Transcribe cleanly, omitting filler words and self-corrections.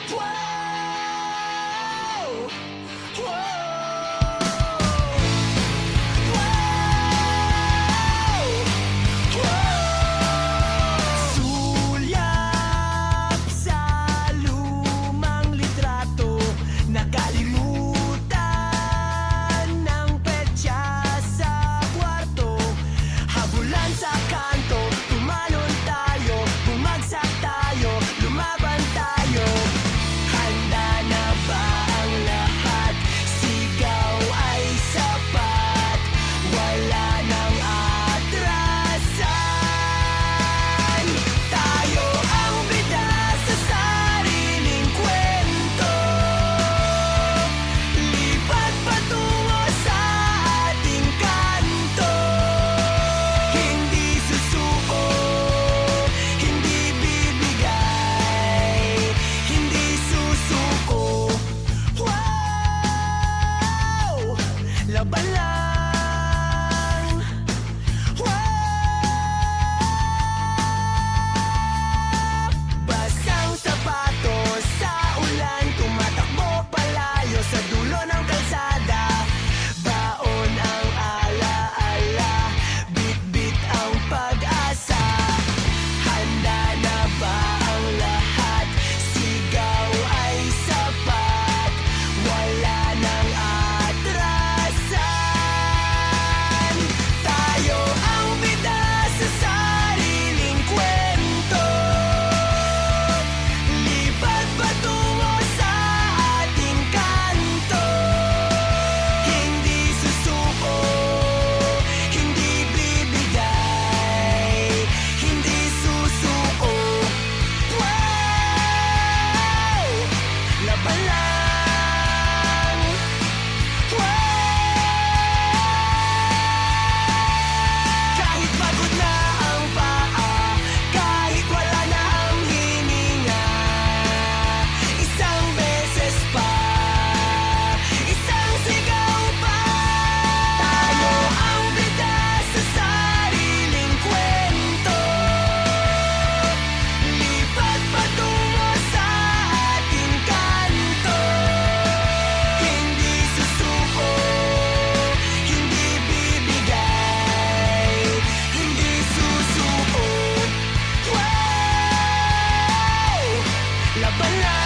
Wow! Sulyap sa lumang litrato, nakalimutan ng petsa sa kwarto. Habulan sa kanto, tumalon tayo, bumagsak tayo, lumaban tayo. Handa na ba ang lahat? Sigaw ay sapat, wala nang atrasan. Tayo ang bida sa sariling kwento, lipat patungo sa ating kanto. Hindi susuko, hindi bibigay, hindi susuko. Wow! Laban lang. Wow! Basang sapatos sa ulan, tumatakbo palayo sa dulo ng kalsada. Baon ang alaala, bit-bit ang pag-asa. Handa na ba ang lahat? Sigaw ay sapat, wala nang atrasan. Tayo ang bida sa sariling kwento, lipat patungo sa ating kanto. Hindi susuko, hindi bibigay, hindi susuko. Wow! Laban lang. Kahit pagod na ang paa, kahit wala na ang hininga, isang beses pa, isang sigaw pa. Tayo ang bida sa sariling kwento, lipat patungo sa ating kanto. Hindi susuko, hindi bibigay, hindi susuko. Wow! Laban lang.